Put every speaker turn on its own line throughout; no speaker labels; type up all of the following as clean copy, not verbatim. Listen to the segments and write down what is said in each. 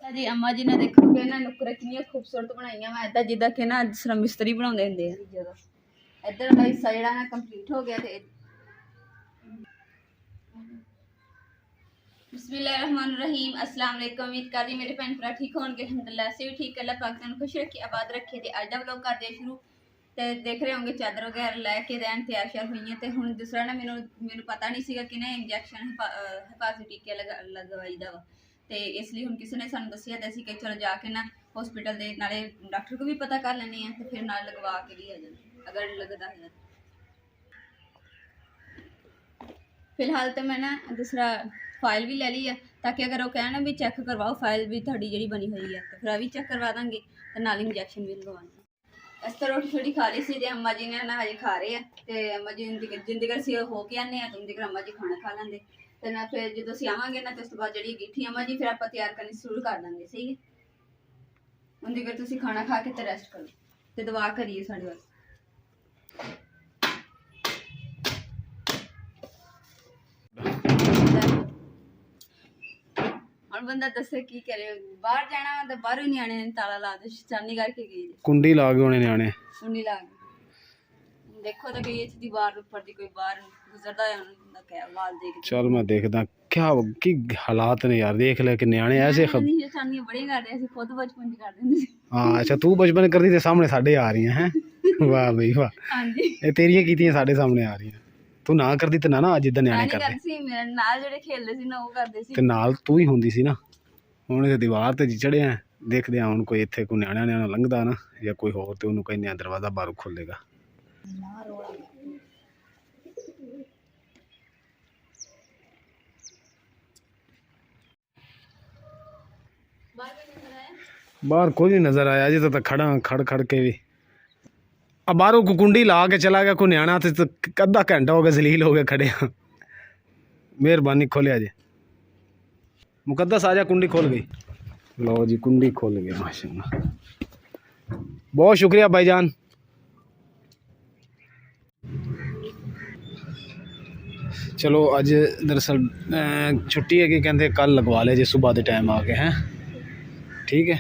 जी अम्मा जी ने देखो कि ना नुक्करां कितनी खूबसूरत बनाई मैं इदा जिदा कि ना जिस तरह मिस्त्री बनाते होंगे जगह इधर वाला हिस्सा जो ना कंप्लीट हो गया। बिस्मिल्लाहिर्रहमानिर्रहीम अस्सलाम वालेकुम। उम्मीद कर रही मेरे भैन भरा ठीक होंगे, अल्हम्दुलिल्लाह से भी ठीक। अल्लाह पाक ने खुश रखी आबाद रखे। तो अज का व्लॉग करते शुरू तो देख रहे होंगे चादर वगैरह लैके दैन तैयार श्यार हुई हैं। तो हुण दूसरा ना मैनू पता नहीं सीगा कि ना इंजैक्शन हिफाजती टीके लगवाई दा वा। तो इसलिए हुण किसी ने सानू दस्सिया तो असीं कि चलो जाके ना हॉस्पिटल दे नाले डॉक्टर को भी पता कर लैने हैं तो फिर नाल लगवा के भी आ जाना अगर लगता है। फिलहाल तो मैं ना दूसरा फाइल भी ले ली है ताकि अगर वो कहना भी चेक करवाओ फाइल भी थोड़ी जी बनी हुई है तो फिर भी चेक करवा देंगे तो नाल इंजैक्शन भी लगवाना। इस तरह रोटी थोड़ी खा ली सी ते अम्मा जी ने ना हजे खा रहे हैं तो अम्मा जी जिंदगी असी हो के आने तो उनके अम्मा जी खाना खा लेंगे तो ना फिर जो असीं आवांगे ना तो उस तो बाद जी गिट्ठी अम्मा जी फिर आप तैयार करनी शुरू कर देंगे। सही है उनकी अगर तुम खाना खा के तो रेस्ट करो तो दुआ करिए साढ़े वास्ते। बंदा दसे की करे बाहर जाना तो बाहरों न्याणे ने ताला ला दे चानी करके गई
कुंडी ला के होने न्याणे
कुंडी ला देखो तो गई थी दीवार ऊपर दी कोई बाहर गुजरदा है उनका क्या वाल देख
चल मैं देखदा क्या की हालात ने यार देख ले कि न्याणे ऐसे
चानियां बड़ी कर रहे खुद बचपन च कर देंगे।
हाँ अच्छा तू बचपन करदी ते सामने साडे आ रही हैं वाह भाई वाह
हां जी
ये तेरियां कीतियां साडे सामने आ रही हैं तू ना करदी ते ना अज इधर न्याणे
करदे सी मेरे नाल जेडे खेलदे सी ना वो करदे सी
ते नाल तू ही हुंदी सी ना हुण इस दीवार ते चढ़े हैं देखदे हैं हुण कोई इत्थे कोई न्याणा न्याणा लंघदा ना या कोई होर ते ओनू कहने दरवाजा बाहरों खोलेगा। बाहर कोई नहीं नजर आया अजे तो खड़ा खड़ खड़ के भी अब बाहरों को कुंडी ला के चला गया कोई न्याणा तो अद्धा घंटा हो गया जलील हो गया खड़े। मेहरबानी खोलिया जी मुकद्दस आ जा कुंडी खोल गई। लो जी कुंडी खोल गया माशाल्लाह बहुत शुक्रिया भाईजान। चलो अज दरअसल छुट्टी है कि कहते कल लगवा ले जी सुबह के टाइम आ के हैं ठीक है।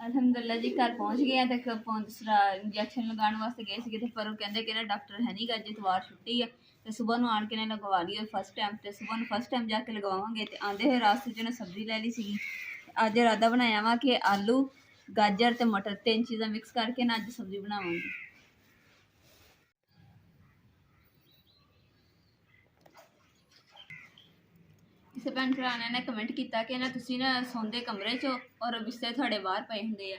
अलहमदुल्ला जी घर पहुँच गए हैं तो दूसरा इंजैक्शन लगाने वास्ते गए थे पर वो कहते कि ना डॉक्टर है नहीं गा जी इतवार छुट्टी है तो सुबह आन के लगवा लियो फर्स्ट टाइम तो सुबह फर्स्ट टाइम जाके लगवावे तो आते हुए रास्ते च सब्जी लै ली सी। अज इरादा बनाया वा कि आलू गाजर तो मटर तीन चीज़ा मिक्स करके ना अज सब्जी बनावांगी। किसी भैन भरा ने कमेंट किया कि ना तुसी ना सौंदे कमरे चो और बिस्तर थोड़े बाहर पे होंगे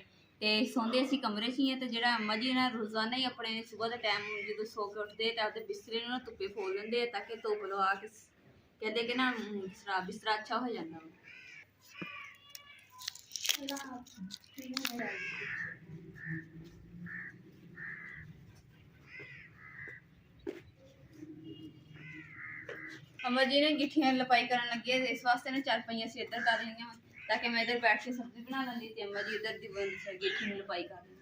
तो सौंदे असी कमरे च ही हैं तो जो अम्मा जी ना रोज़ाना ही अपने सुबह के टाइम जो सो के उठते तो अपने बिस्तरे ना धुप्पे फोल लेंगे ताकि धुप लवा के कहते कि ना बिस्तरा अच्छा हो जाता। अम्मा जी ने गिट्ठियां लपाई कर लगे इस वास्ते ने चारपाइयां असीं इधर कर रही ताकि मैं इधर बैठ के सब्जी बना लैंदी ते अम्मा जी इधर दी गिट्ठियां लपाई कर लेंदी।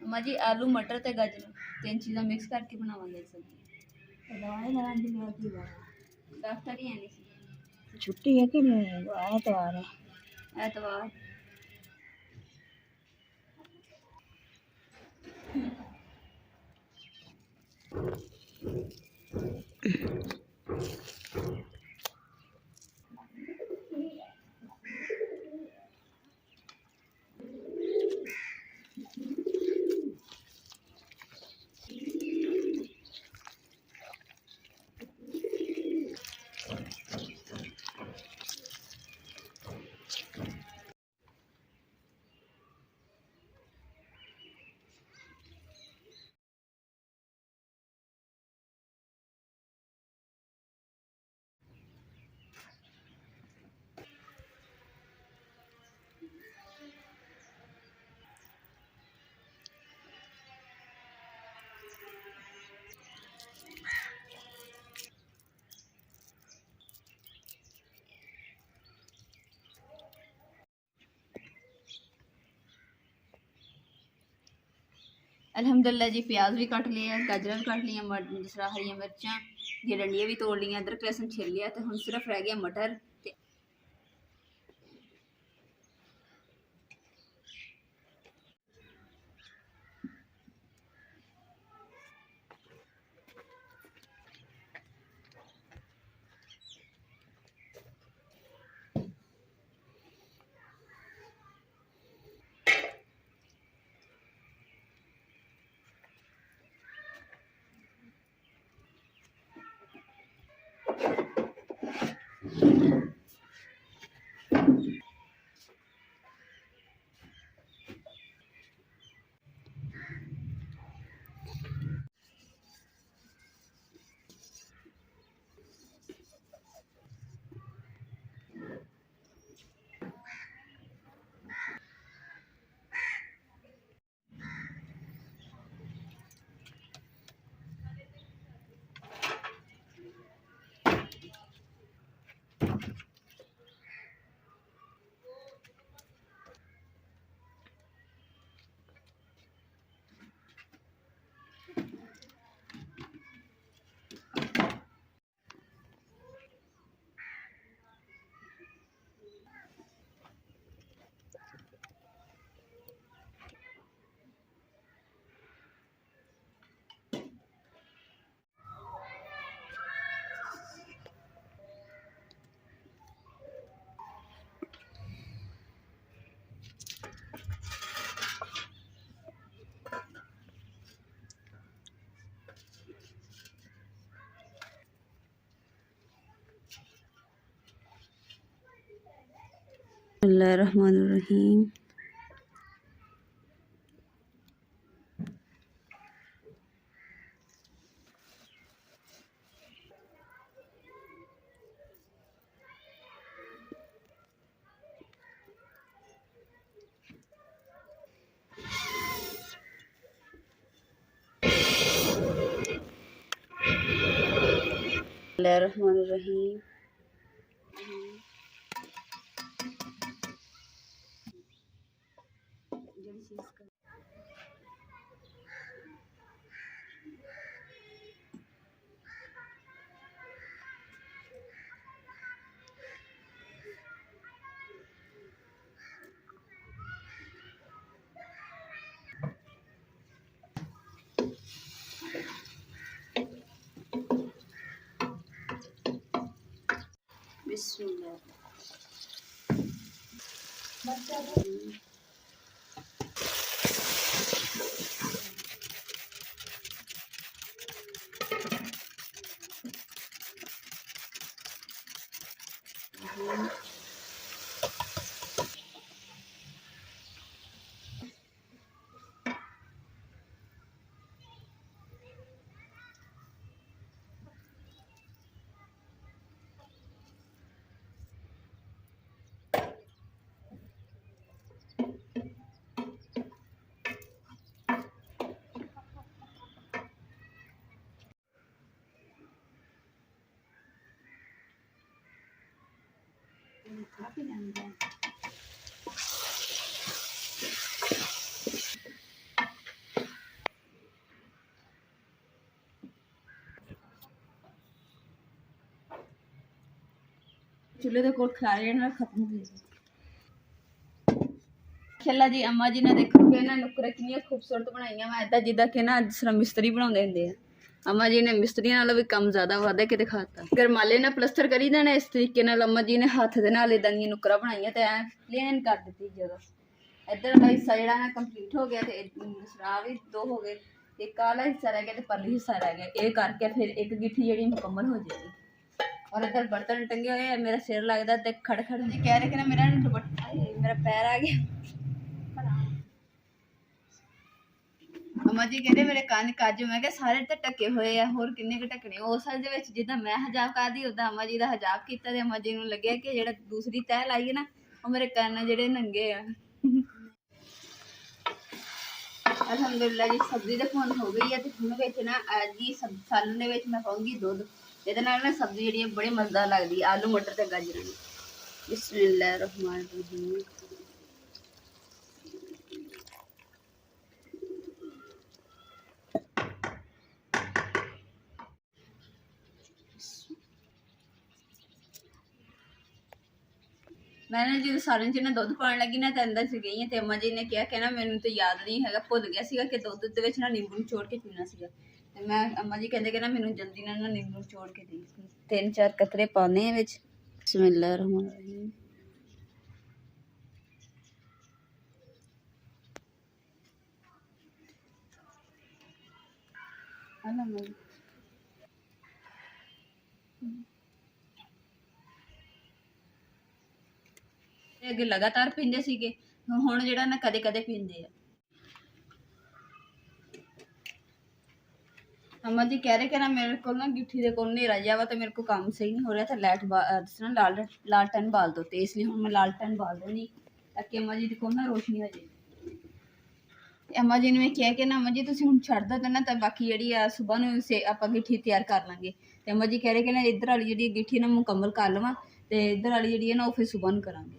अम्मा जी आलू मटर ते गाजर तीन चीज़ा मिक्स करके बनावांगे सब्जी डॉक्टर ही है
छुट्टी है कि नहीं ऐतवार है
ऐतवार अल्हम्दुलिल्लाह जी प्याज भी कट लिया, गाजर भी कट लिया, जिस तरह हरी मिर्चा ये डंडियाँ भी तोड़ लिया, अदरक लहसुन छिल लिया। तो हम सिर्फ रह गया मटर। बिस्मिल्लाहिर्रहमानिर्रहीम। बिस्मिल्लाहिर्रहमानिर्रहीम। बिस्मिल्लाह। काफी जानते हैं। चूल्हे के कोल खिलारे ना खत्म हो जाए। माशाअल्लाह जी अम्मा जी ने देखो कि ना नुकरे कितनी खूबसूरत बनाई मैं इदा जिदा कि ना जिस तरह मिस्त्री बनाते होंगे। अम्मा जी ने मिस्त्री नालों भी कम ज़्यादा वादे के दिखाता। अगर माले ने प्लस्तर करी देना इस तरीके नाल अम्मा जी ने हाथ दे नाल इदां दी नुकरा बनाई ते ऐ प्लेन कर दी जगह। इधर वाला हिस्सा जेड़ा ना कंप्लीट हो गया ते सरा भी दो हो गए। एक आला हिस्सा रह गया ते परली हिस्सा रह गया। ये करके फिर एक गिट्ठी जेड़ी मुकम्मल हो जाएगी। और इधर बर्तन टंगे हुए हैं। मेरा सिर लगता है खड़ खड़ जी कह रहे कि ना मेरा दुपट्टा मेरा पैर आ गया। अम्मा जी कहते मेरे कान काजू मैं क्या सारे तो ढके हुए आ होर किन्ने के ढकने उस साल दे विच जिद्दां मैं हजाब करदी उद्दां अम्मा जी दा हजाब कीता ते अम्मा जी नूं लग्गिया कि जेड़ा दूसरी तह लाई है ना वो मेरे कान जेड़े नंगे आ। अल्हम्दुलिल्लाह जी सब्जी ते हुण हो गई है ते हुण विच ना जी सालन दे विच मैं पाऊंगी दुध। इहदे नाल ना सब्जी जेड़ी बड़ी मज़ेदार लगदी आलू मटर ते गाजरां दी। बिस्मिल्लाहिर्रहमानिर्रहीम। ਮੈਂ ਨਾ ਜਦੋਂ ਸਾਰਿਆਂ 'ਚ ਨਾ ਦੁੱਧ ਪਾਉਣ ਲੱਗੀ ਨਾ ਤਾਂ ਅੰਦਰ 'ਚ ਗਈ ਹਾਂ ਤੇ ਅੰਮਾ ਜੀ ਨੇ ਕਿਹਾ ਕਿ ਨਾ ਮੈਨੂੰ ਤਾਂ ਯਾਦ ਨਹੀਂ ਹੈਗਾ, ਭੁੱਲ ਗਿਆ ਸੀਗਾ ਕਿ ਦੁੱਧ ਦੇ ਵਿੱਚ ਨਾ ਨਿੰਬੂ ਨਿਚੋੜ ਕੇ ਪੀਣਾ ਸੀਗਾ। ਤੇ ਮੈਂ ਅੰਮਾ ਜੀ ਕਹਿੰਦੇ ਕਿ ਨਾ ਮੈਨੂੰ ਜਲਦੀ ਨਾਲ ਨਾ ਨਿੰਬੂ ਨਿਚੋੜ ਕੇ ਦੇ। 3-4 ਕਤਰੇ ਪਾਉਂਦੇ ਆ ਵਿੱਚ। ਬਿਸਮਿਲ੍ਲਾਹ ਰਹਿਮਾਨ ਰਹੀਮ। ਤੇ ਅੱਗੇ ਲਗਾਤਾਰ ਪੀਂਦੇ ਸੀਗੇ, ਹੁਣ ਜਿਹੜਾ ਨਾ ਕਦੇ ਕਦੇ ਪੀਂਦੇ ਆ। ਅਮਾ ਜੀ ਕਹਿ ਰਹੇ ਕਿ ਨਾ ਮੇਰੇ ਕੋਲ ਨਾ ਗਿੱਠੀ ਦੇ ਕੋਲ ਹਨੇਰਾ ਜਿਹਾ ਵਾ ਤੇ ਮੇਰੇ ਕੋਲ ਕੰਮ ਸਹੀ ਨਹੀਂ ਹੋ ਰਿਹਾ, ਤੇ ਦੱਸਣਾ ਲਾਲਟਨ ਬਾਲ ਦੋ। ਤੇ ਇਸ ਲਈ ਹੁਣ ਮੈਂ ਲਾਲਟਨ ਬਾਲ ਦਿੰਦੀ ਤਾਂ ਕਿ ਅਮਾ ਜੀ ਦੇ ਕੋਲ ਨਾ ਰੋਸ਼ਨੀ ਹੋ ਜਾਏ। ਅਮਾ ਜੀ ਨੇ ਮੈਂ ਕਿਹਾ ਕਿ ਨਾ ਅਮਾ ਜੀ ਤੁਸੀਂ ਹੁਣ ਛੱਡ ਦੋ ਤੇ ਨਾ ਤਾਂ ਬਾਕੀ ਜਿਹੜੀ ਆ ਸਵੇਰ ਨੂੰ ਆਪਾਂ ਗਿੱਠੀ ਤਿਆਰ ਕਰ ਲਾਂਗੇ। ਤੇ ਅਮਾ ਜੀ ਕਹਿ ਰਹੇ ਕਿ ਨਾ ਇੱਧਰ ਵਾਲੀ ਜਿਹੜੀ ਗਿੱਠੀ ਨਾ ਮੁਕੰਮਲ ਕਰ ਲਵਾਂ ਤੇ ਇੱਧਰ ਵਾਲੀ ਜਿਹੜੀ ਹੈ ਨਾ ਉਹ ਫਿਰ ਸਵੇਰ ਨੂੰ ਕਰਾਂਗੇ।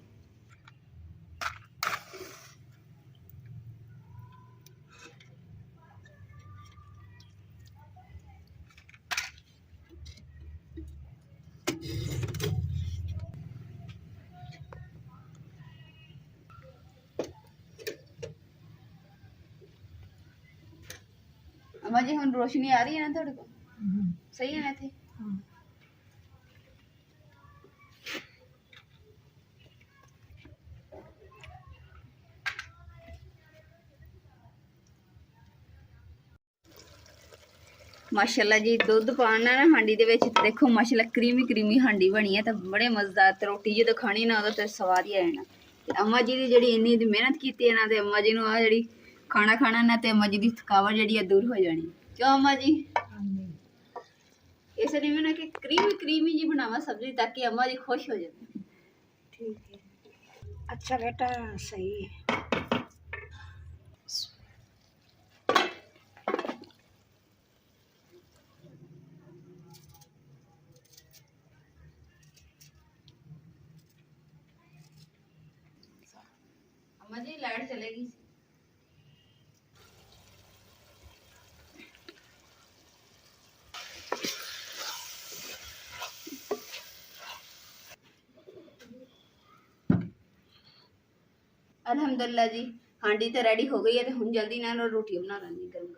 अम्मा जी हम रोशनी आ रही है ना थोड़े को सही है ना थे। माशाल्लाह जी दुध पाना ना हांडी दे विच देखो माशाल्लाह क्रीमी हांडी बनी है तो बड़े मजेदार। ते रोटी जो खानी ना तो सवाद ही आ जाना। ते अम्मा जी दी जेहड़ी इन्नी दी मेहनत कीती है ना ते अम्मा जी नूं आ जेहड़ी खाना खाना ना ते अम्मा जी दी थकावट जेहड़ी है दूर हो जानी। क्यों अम्मा जी? इसलिए मैं ना कि क्रीमी जी बनावा सब्जी ताकि अम्मा जी खुश हो जाए।
ठीक है, अच्छा बेटा, सही है।
अम्मा जी लाइट चलेगी। अल्हम्दुलिल्लाह जी हांडी तो रेडी हो गई है तो हम जल्दी ना रोटी बना लेंगे गर्म